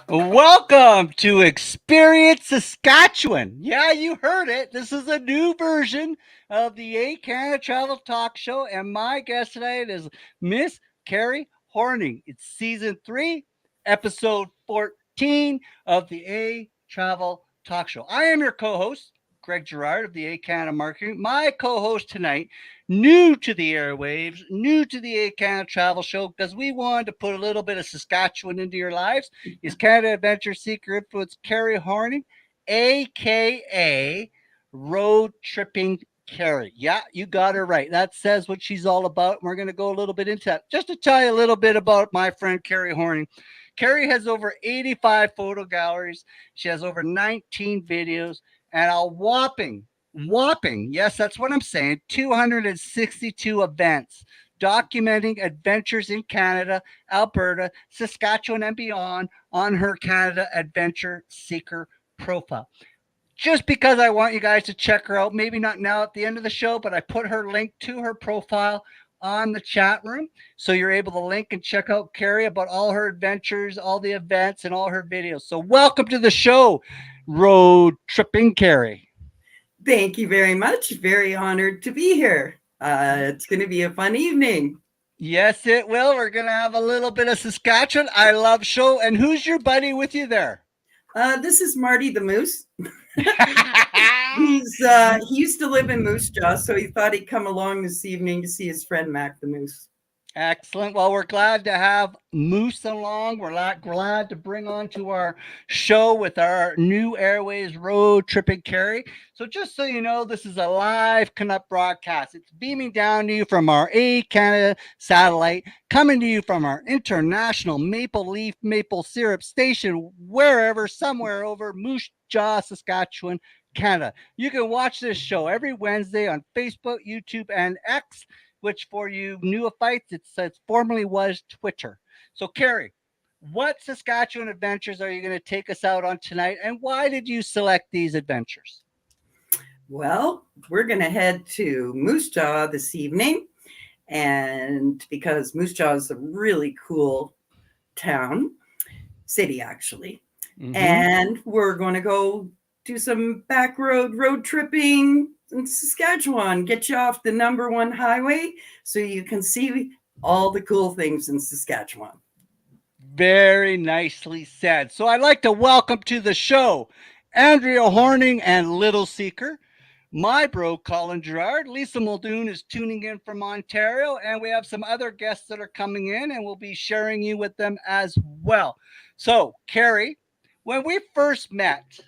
Welcome to Experience Saskatchewan. Yeah, you heard it. This is a new version of the Canada Travel Talk Show, and my guest tonight is Miss Cary Horning. It's season 3, episode 14 of the Travel Talk Show. I am your co-host, Greg Gerard of the Canada Marketing. My co-host tonight, new to the airwaves, new to the Canada Travel Show, because we wanted to put a little bit of Saskatchewan into your lives, is Canada Adventure Seeker Influence Cary Horning, aka Road Tripping Cary. Yeah, you got her right. That says what she's all about. We're going to go a little bit into that. Just to tell you a little bit about my friend Cary Horning. Cary has over 85 photo galleries. She has over 19 videos and a whopping, yes, that's what I'm saying, 262 events documenting adventures in Canada, Alberta, Saskatchewan, and beyond on her Canada Adventure Seeker profile. Just because I want you guys to check her out, maybe not now at the end of the show, but I put her link to her profile on the chat room. So you're able to link and check out Cary about all her adventures, all the events, and all her videos. So welcome to the show, Road Tripping Cary. Thank you very much. Very honored to be here. It's going to be a fun evening. Yes, it will. We're going to have a little bit of Saskatchewan. I love show. And who's your buddy with you there? This is Marty the Moose. He used to live in Moose Jaw, so he thought he'd come along this evening to see his friend Mac the Moose. Excellent. Well, we're glad to have Moose along. We're glad to bring on to our show with our new Airways Road Tripping Cary. So just so you know, this is a live Canuck broadcast. It's beaming down to you from our Canada satellite, coming to you from our international maple leaf maple syrup station, wherever, somewhere over Moose Jaw, Saskatchewan, Canada. You can watch this show every Wednesday on Facebook, YouTube, and X, which for you neophytes, it formerly was Twitter. So, Cary, what Saskatchewan adventures are you going to take us out on tonight, and why did you select these adventures? Well, we're going to head to Moose Jaw this evening, and because Moose Jaw is a really cool city actually, and we're going to go do some back road tripping in Saskatchewan, get you off the number 1 highway so you can see all the cool things in Saskatchewan. Very nicely said. So I'd like to welcome to the show Andrea Horning and Little Seeker, my bro Colin Gerard. Lisa Muldoon is tuning in from Ontario, and we have some other guests that are coming in, and we'll be sharing you with them as well. So, Cary, when we first met,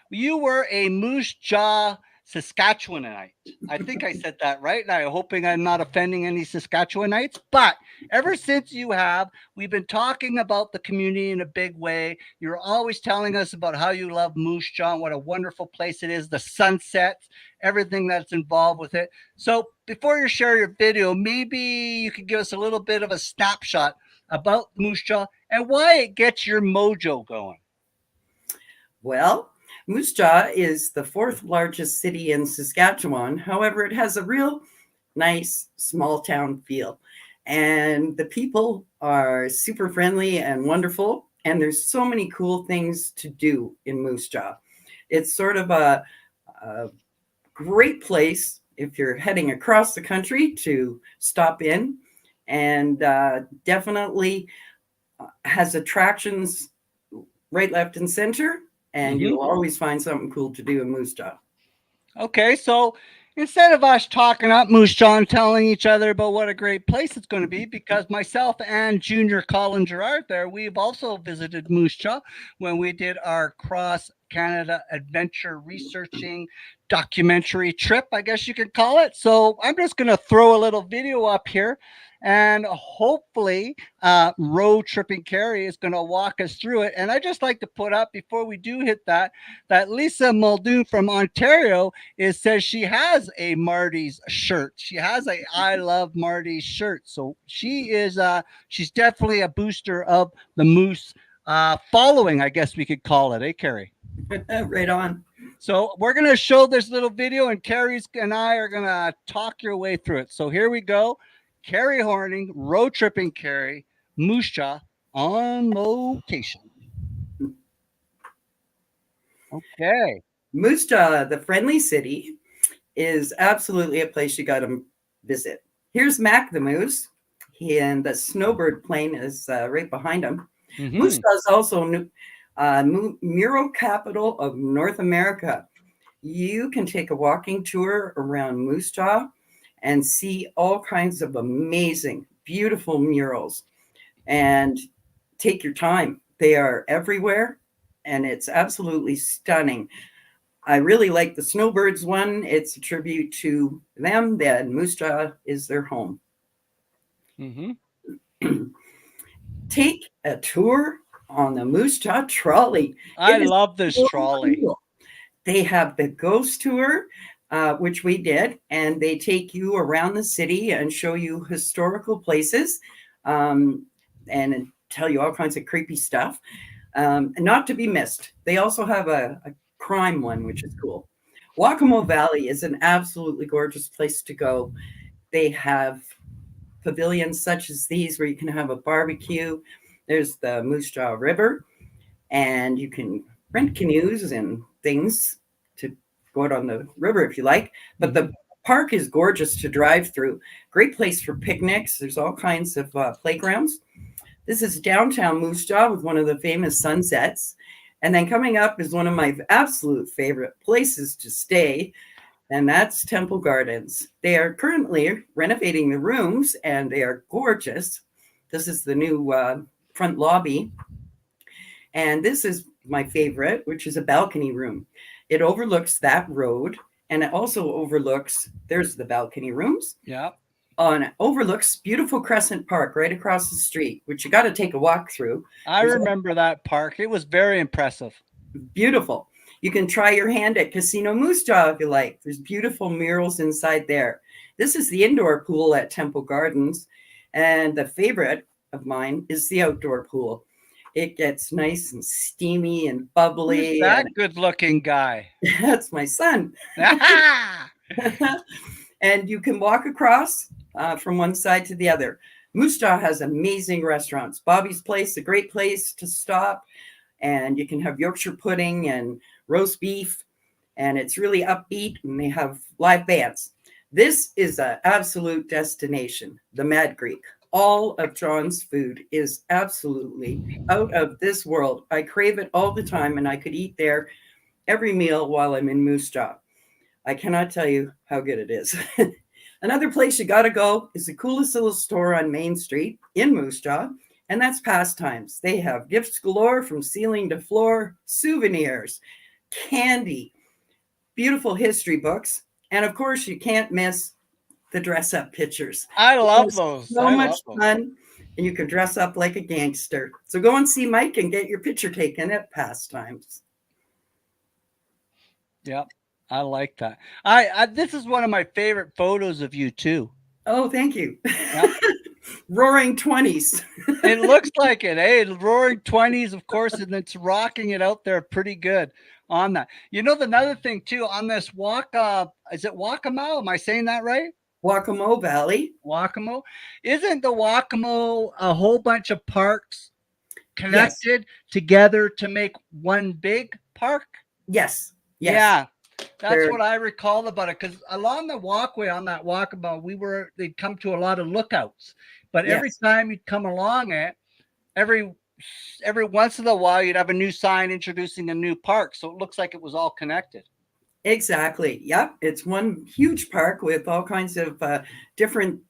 you were a Moose Jaw Saskatchewanite. I think I said that right. I'm hoping I'm not offending any Saskatchewanites. But ever since you have, we've been talking about the community in a big way. You're always telling us about how you love Moose Jaw, what a wonderful place it is, the sunsets, everything that's involved with it. So before you share your video, maybe you could give us a little bit of a snapshot about Moose Jaw and why it gets your mojo going. Well, Moose Jaw is the 4th largest city in Saskatchewan. However, it has a real nice small town feel. And the people are super friendly and wonderful. And there's so many cool things to do in Moose Jaw. It's sort of a great place if you're heading across the country to stop in, and definitely has attractions right, left, and center. And you'll always find something cool to do in Moose Jaw. Okay, so instead of us talking up Moose Jaw and telling each other about what a great place it's going to be, because myself and Junior Colin Gerard there, we've also visited Moose Jaw when we did our cross Canada adventure researching documentary trip, I guess you could call it. So I'm just going to throw a little video up here. And hopefully, Road Tripping Cary is going to walk us through it. And I just like to put up before we do hit that Lisa Muldoon from Ontario says she has a Marty's shirt. She has a I Love Marty's shirt. So she's definitely a booster of the Moose following, I guess we could call it, Cary? Right on. So we're going to show this little video, and Cary and I are going to talk your way through it. So here we go. Cary Horning, Road Tripping Cary, Moose Jaw on location. Okay. Moose Jaw, the friendly city, is absolutely a place you got to visit. Here's Mac the Moose. And the snowbird plane is right behind him. Moose Mm-hmm. Jaw is also mural capital of North America. You can take a walking tour around Moose Jaw and see all kinds of amazing, beautiful murals and take your time. They are everywhere and it's absolutely stunning. I really like the Snowbirds one. It's a tribute to them that Moose Jaw is their home. Mm-hmm. Take a tour on the Moose Jaw trolley. I It is love this so trolley. cool. They have the ghost tour, which we did, and they take you around the city and show you historical places um, and tell you all kinds of creepy stuff. And not to be missed, they also have a crime one, which is cool. Waccamo Valley is an absolutely gorgeous place to go. They have pavilions such as these where you can have a barbecue. There's the Moose Jaw River, and you can rent canoes and things to go out on the river if you like. But Mm-hmm. the park is gorgeous to drive through. Great place for picnics. There's all kinds of playgrounds. This is downtown Moose Jaw with one of the famous sunsets. And then coming up is one of my absolute favorite places to stay, and that's Temple Gardens. They are currently renovating the rooms, and they are gorgeous. This is the new front lobby, and this is my favorite, which is a balcony room. It overlooks that road, and it also overlooks, there's the balcony rooms, Yeah. overlooks beautiful Crescent Park right across the street, which you got to take a walk through. I There's remember that park. It was very impressive. beautiful. You can try your hand at Casino Moose Jaw if you like. There's beautiful murals inside there. This is the indoor pool at Temple Gardens, and the favorite of mine is the outdoor pool. It gets nice and steamy and Who's bubbly, and that good-looking guy? that's my son. Ah! And you can walk across from one side to the other. Moose Jaw has amazing restaurants. Bobby's Place, a great place to stop, and you can have Yorkshire pudding and roast beef, and it's really upbeat, and they have live bands. This is an absolute destination, the Mad Greek. All of John's food is absolutely out of this world. I crave it all the time, and I could eat there every meal while I'm in Moose Jaw. I cannot tell you how good it is. Another place you got to go is the coolest little store on Main Street in Moose Jaw, and that's Pastimes. They have gifts galore from ceiling to floor, souvenirs, candy, beautiful history books, and of course, you can't miss the dress up pictures. I It love is those. so I much love those. fun, and you can dress up like a gangster. So go and see Mike and get your picture taken at Pastimes. Yep. I like that. This is one of my favorite photos of you too. Oh, thank you. Yep. Roaring 20s. It looks like it, eh? Roaring 20s, of course, and it's rocking it out there pretty good on that. You know, another thing too on this is it Waccamo? Am I saying that right? Waccamo Valley. Waccamo? Isn't the Waccamo a whole bunch of parks Yes. connected together to make one big park? Yes. Yes. Yeah, that's They're what I recall about it. Because along the walkway on that walkabout, they'd come to a lot of lookouts. But every yes. time you'd come along it, every every once in a while you'd have a new sign introducing a new park. So it looks like it was all connected. Exactly. Yep. It's one huge park with all kinds of different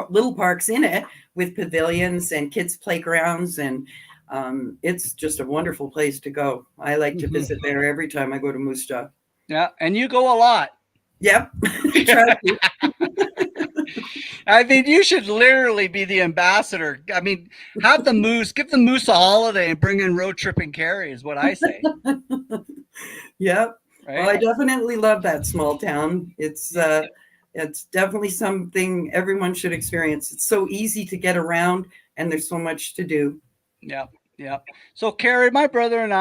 little parks in it with pavilions and kids' playgrounds. And it's just a wonderful place to go. I like to visit there every time I go to Moose Jaw. Yeah, and you go a lot. Yep. Try to. I mean, you should literally be the ambassador. I mean, give the moose a holiday and bring in road trip and Cary is what I say. Yep. Well, I Right? definitely love that small town. It's definitely something everyone should experience. It's so easy to get around, and there's so much to do. Yep. Yep. So Cary, my brother and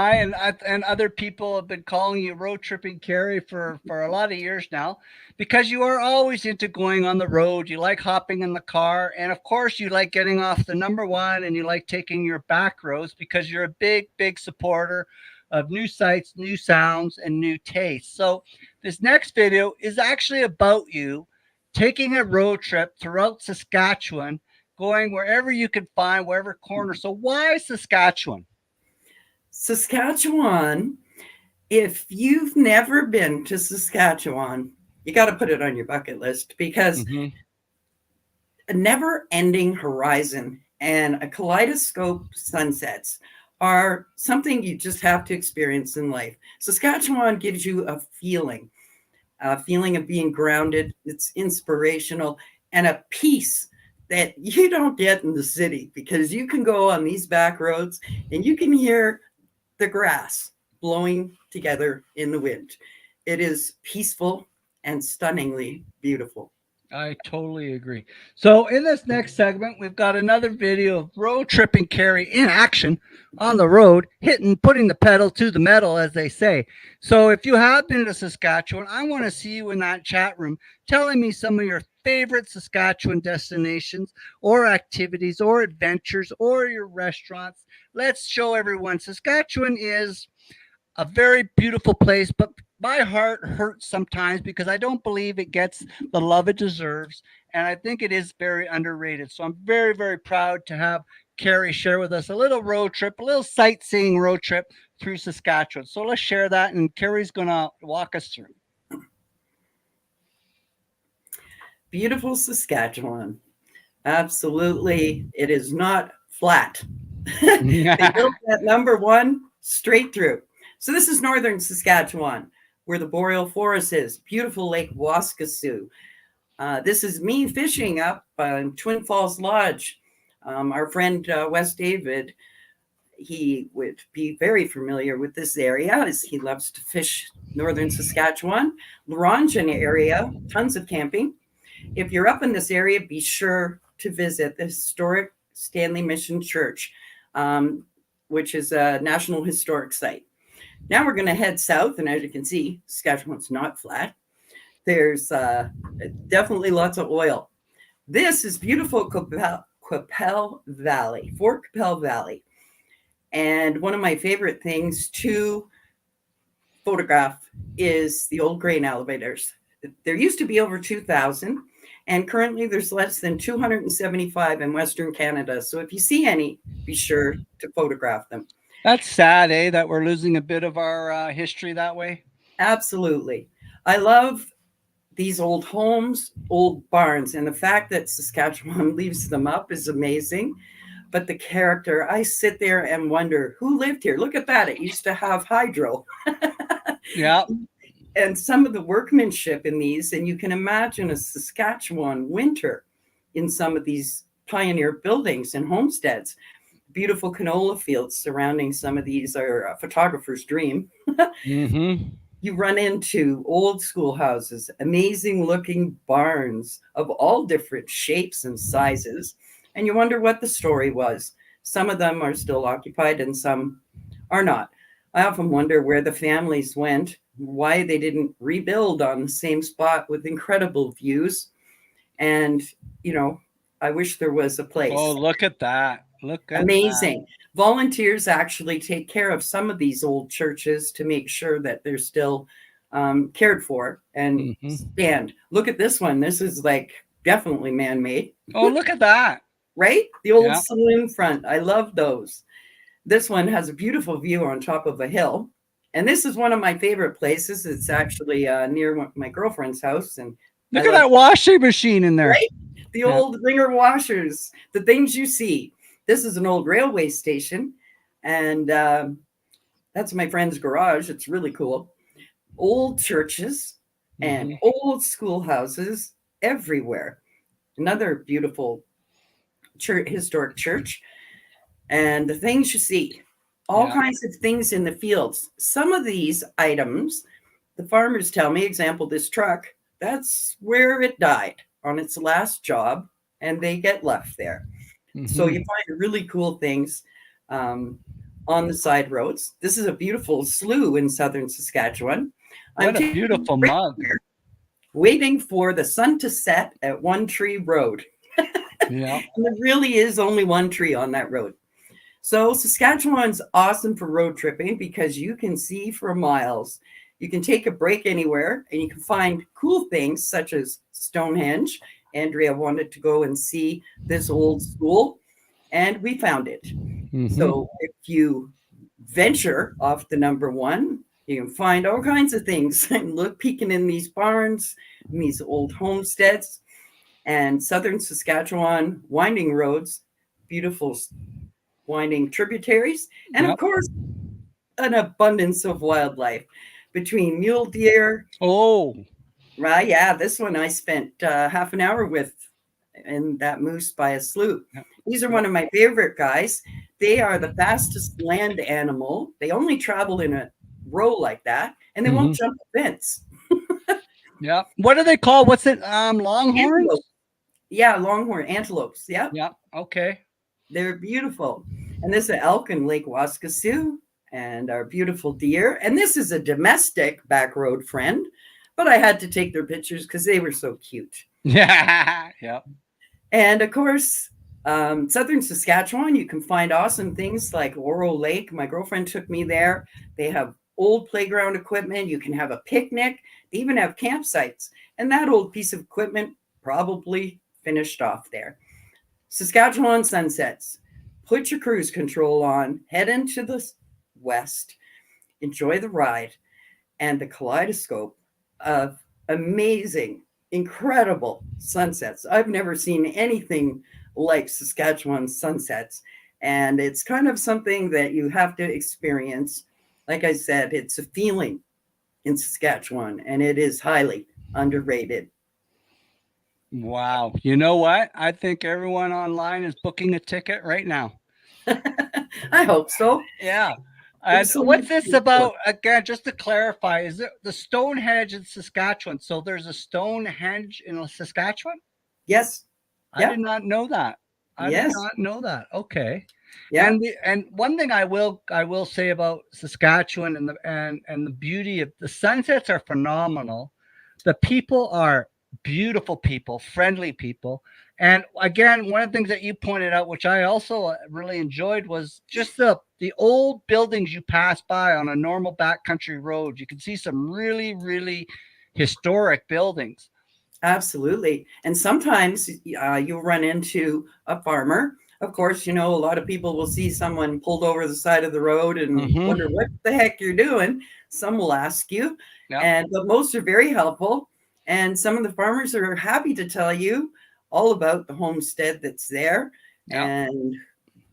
and other people have been calling you road tripping Cary for a lot of years now, because you are always into going on the road. You like hopping in the car, and of course you like getting off the number one, and you like taking your back roads because you're a big supporter of new sights, new sounds, and new tastes. So, this next video is actually about you taking a road trip throughout Saskatchewan, going wherever you can find, wherever corner. So, why Saskatchewan? Saskatchewan, if you've never been to Saskatchewan, you got to put it on your bucket list because Mm-hmm. a never ending horizon and a kaleidoscope sunsets are something you just have to experience in life. Saskatchewan gives you a feeling of being grounded. It's inspirational and a peace that you don't get in the city because you can go on these back roads and you can hear the grass blowing together in the wind. It is peaceful and stunningly beautiful. I totally agree. So, in this next segment, we've got another video of road tripping Cary in action on the road, putting the pedal to the metal, as they say. So, if you have been to Saskatchewan, I want to see you in that chat room telling me some of your favorite Saskatchewan destinations or activities or adventures or your restaurants. Let's show everyone Saskatchewan is a very beautiful place, but my heart hurts sometimes because I don't believe it gets the love it deserves. And I think it is very underrated. So I'm very, very proud to have Cary share with us a little road trip, a little sightseeing road trip through Saskatchewan. So let's share that, and Cary's going to walk us through. Beautiful Saskatchewan. Absolutely. It is not flat. They built that number one straight through. So this is northern Saskatchewan, where the boreal forest is. Beautiful Lake Waskesiu. This is me fishing up Twin Falls Lodge. Our friend Wes David, he would be very familiar with this area as he loves to fish northern Saskatchewan. Laurentian area, tons of camping. If you're up in this area, be sure to visit the historic Stanley Mission Church, which is a National Historic Site. Now we're going to head south, and as you can see, Saskatchewan's not flat. There's definitely lots of oil. This is beautiful Qu'Appelle Valley, Fort Qu'Appelle Valley. And one of my favorite things to photograph is the old grain elevators. There used to be over 2,000, and currently there's less than 275 in Western Canada. So if you see any, be sure to photograph them. That's sad, eh, that we're losing a bit of our history that way. Absolutely. I love these old homes, old barns, and the fact that Saskatchewan leaves them up is amazing. But the character, I sit there and wonder who lived here. Look at that. It used to have hydro. Yeah. And some of the workmanship in these, and you can imagine a Saskatchewan winter in some of these pioneer buildings and homesteads. Beautiful canola fields surrounding some of these are a photographer's dream. Mm-hmm. You run into old schoolhouses, amazing looking barns of all different shapes and sizes, and you wonder what the story was. Some of them are still occupied and some are not. I often wonder where the families went, why they didn't rebuild on the same spot with incredible views. And, I wish there was a place. Oh, look at that. Look at Amazing. that. Volunteers actually take care of some of these old churches to make sure that they're still cared for and stand. Look at this one. This is like definitely man-made. Oh, look at that. Right? The old saloon front. I love those. This one has a beautiful view on top of a hill. And this is one of my favorite places. It's actually near my girlfriend's house. And look at that washing machine in there. Right? The old ringer washers, the things you see. This is an old railway station. And that's my friend's garage. It's really cool. Old churches and old schoolhouses everywhere. Another beautiful historic church. And the things you see, all kinds of things in the fields. Some of these items, the farmers tell me, example, this truck, that's where it died on its last job, and they get left there. So you find really cool things on the side roads. This is a beautiful slough in southern Saskatchewan. What a beautiful mug. Waiting for the sun to set at One Tree Road. Yeah. And there really is only one tree on that road. So Saskatchewan's awesome for road tripping because you can see for miles. You can take a break anywhere and you can find cool things such as Stonehenge. Andrea wanted to go and see this old school, and we found it. Mm-hmm. So if you venture off the number one, you can find all kinds of things and look peeking in these barns, in these old homesteads, and southern Saskatchewan winding roads, beautiful winding tributaries, and of Yep. course, an abundance of wildlife between mule deer. Oh, Right, yeah, this one I spent half an hour with, and that moose by a slough. yep. These are Yep. one of my favorite guys. They are the fastest land animal. They only travel in a row like that, and they Mm-hmm. won't jump a fence. Yep. What do they call? What's it? Longhorns. Antelope, yeah, longhorn antelopes. Yep, Yep. Okay. they're beautiful. And this is elk in Lake Waskesiu, and our beautiful deer. And this is a domestic back road friend, but I had to take their pictures because they were so cute. Yeah. Yep. And of course, southern Saskatchewan, you can find awesome things like Oro Lake. My girlfriend took me there. They have old playground equipment. You can have a picnic. They even have campsites. And that old piece of equipment probably finished off there. Saskatchewan sunsets. Put your cruise control on, head into the west, enjoy the ride, and the kaleidoscope of amazing, incredible sunsets. I've never seen anything like Saskatchewan sunsets. And it's kind of something that you have to experience. Like I said, it's a feeling in Saskatchewan, and it is highly underrated. Wow. You know what? I think everyone online is booking a ticket right now. I hope so. Yeah. And There's so what's much this beautiful. about? Again, just to clarify, is it the Stonehenge in Saskatchewan? So there's a Stonehenge in Saskatchewan? Yes. I did Yep. not know that. I did Yes. not know that. Okay. Yep. And one thing I will say about Saskatchewan and the beauty of the sunsets are phenomenal. The people are beautiful people, friendly people. And again, one of the things that you pointed out, which I also really enjoyed, was just the old buildings you pass by on a normal backcountry road. You can see some really, really historic buildings. Absolutely. And sometimes you'll run into a farmer. Of course, a lot of people will see someone pulled over the side of the road and Mm-hmm. wonder what the heck you're doing. Some will ask you, Yep. and but most are very helpful. And some of the farmers are happy to tell you all about the homestead that's there Yep. and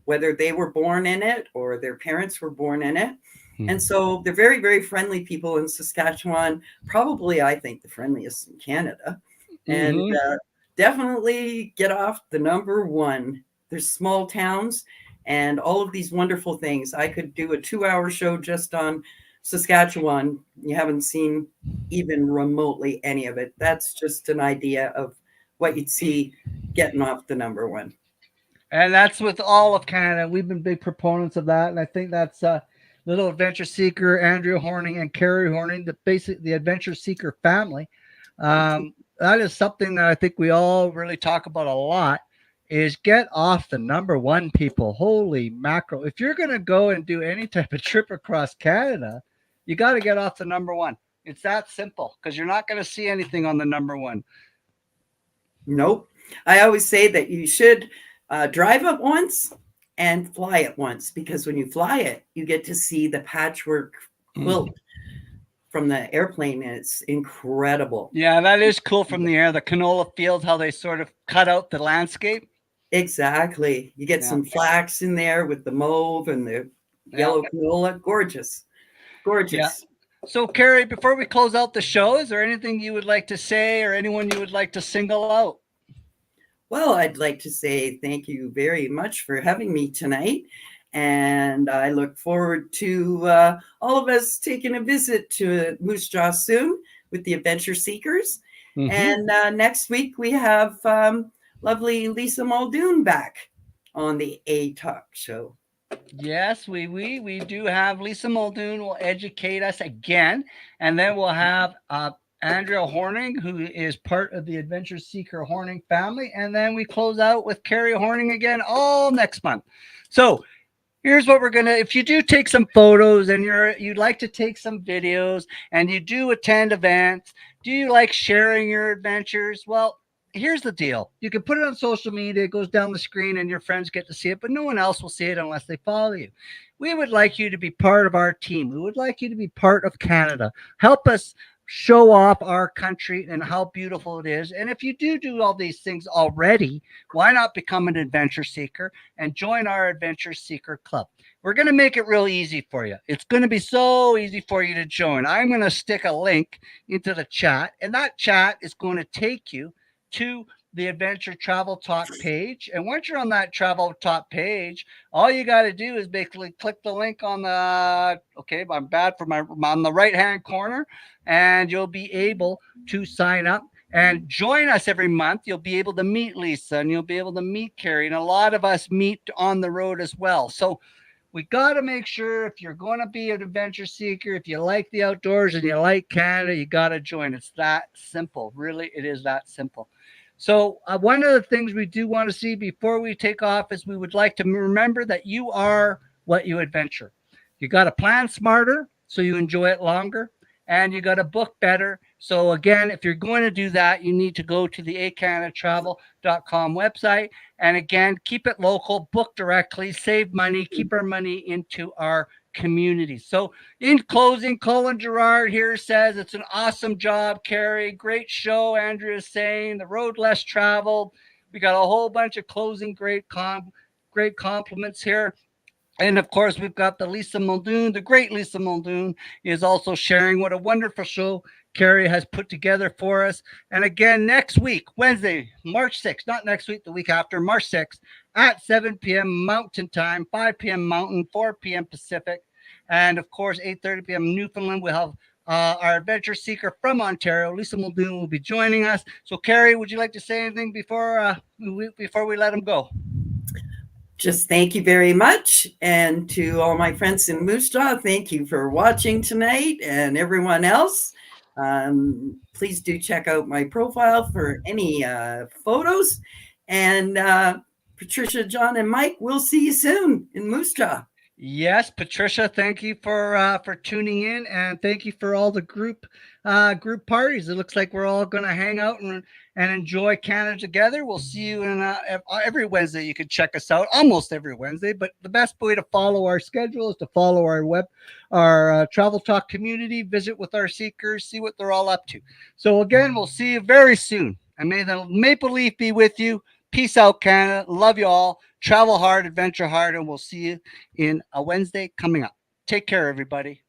whether they were born in it or their parents were born in it. And Mm-hmm. so they're very, very friendly people in Saskatchewan. Probably, I think, the friendliest in Canada. And Mm-hmm. definitely get off the number one. There's small towns and all of these wonderful things. I could do a 2-hour show just on Saskatchewan. You haven't seen even remotely any of it. That's just an idea of what you'd see getting off the number one. And that's with all of Canada. We've been big proponents of that, and I think that's Little Adventure Seeker, Andrea Horning, and Cary Horning, the Adventure Seeker family. That is something that I think we all really talk about a lot. Is get off the number one, people. Holy mackerel! If you're going to go and do any type of trip across Canada, you got to get off the number one. It's that simple because you're not going to see anything on the number one. Nope. I always say that you should drive it once and fly it once because when you fly it, you get to see the patchwork Mm. quilt from the airplane. And it's incredible. Yeah, that is cool from the air. The canola fields, how they sort of cut out the landscape. Exactly. You get Yeah, some flax in there with the mauve and the yeah, yellow canola. Gorgeous. yeah. Gorgeous. So, Carrie, before we close out the show, is there anything you would like to say or anyone you would like to single out? Well, I'd like to say thank you very much for having me tonight. And I look forward to all of us taking a visit to Moose Jaw soon with the Adventure Seekers. Mm-hmm. And next week we have lovely Lisa Muldoon back on the A Talk Show. Yes, we do have Lisa Muldoon will educate us again, and then we'll have Andrea Horning, who is part of the Adventure Seeker Horning family, and then we close out with Carrie Horning again all next month. So Here's what we're gonna, if you do take some photos and you'd like to take some videos and you do attend events, do you like sharing your adventures? Well, here's the deal. You can put it on social media, it goes down the screen and your friends get to see it, but no one else will see it unless they follow you. We would like you to be part of our team. We would like you to be part of Canada. Help us show off our country and how beautiful it is. And if you do all these things already, why not become an adventure seeker and join our Adventure Seeker Club? We're going to make it real easy for you. It's going to be so easy for you to join. I'm going to stick a link into the chat, and that chat is going to take you to the Adventure Travel Talk page. And once you're on that Travel Talk page, all you got to do is basically click the link on the, okay, I'm bad for my, on the right hand corner, and you'll be able to sign up and join us every month. You'll be able to meet Lisa and you'll be able to meet Cary, and a lot of us meet on the road as well. So we got to make sure, if you're going to be an adventure seeker, if you like the outdoors and you like Canada, you got to join. It's that simple. Really, it is that simple. So, one of the things we do want to see before we take off is we would like to remember that you are what you adventure. You got to plan smarter so you enjoy it longer, and you got to book better. So, again, if you're going to do that, you need to go to the ehCanadaTravel.com website. And again, keep it local, book directly, save money, keep our money into our community. So, in closing, Colin Gerard here says it's an awesome job, Cary. Great show, Andrea is saying. The road less traveled. We got a whole bunch of closing great compliments here. And of course, we've got the Lisa Muldoon, the great Lisa Muldoon, is also sharing what a wonderful show Cary has put together for us. And again, next week, Wednesday, March 6th, not next week, the week after, March 6th, at 7 p.m. Mountain Time, 5 p.m. Mountain, 4 p.m. Pacific. And of course, 8:30 p.m. Newfoundland, we'll have our adventure seeker from Ontario, Lisa Muldoon, will be joining us. So, Cary, would you like to say anything before we let him go? Just thank you very much. And to all my friends in Moose Jaw, thank you for watching tonight, and everyone else. Please do check out my profile for any photos. And Patricia, John, and Mike, we'll see you soon in Moose Jaw. Yes, Patricia, thank you for tuning in, and thank you for all the group parties. It looks like we're all going to hang out and enjoy Canada together. We'll see you in every Wednesday. You can check us out almost every Wednesday, but the best way to follow our schedule is to follow our Travel Talk community, visit with our seekers, see what they're all up to. So again, we'll see you very soon, and may the maple leaf be with you. Peace out, Canada. Love you all. Travel hard, adventure hard, and we'll see you in a Wednesday coming up. Take care, everybody.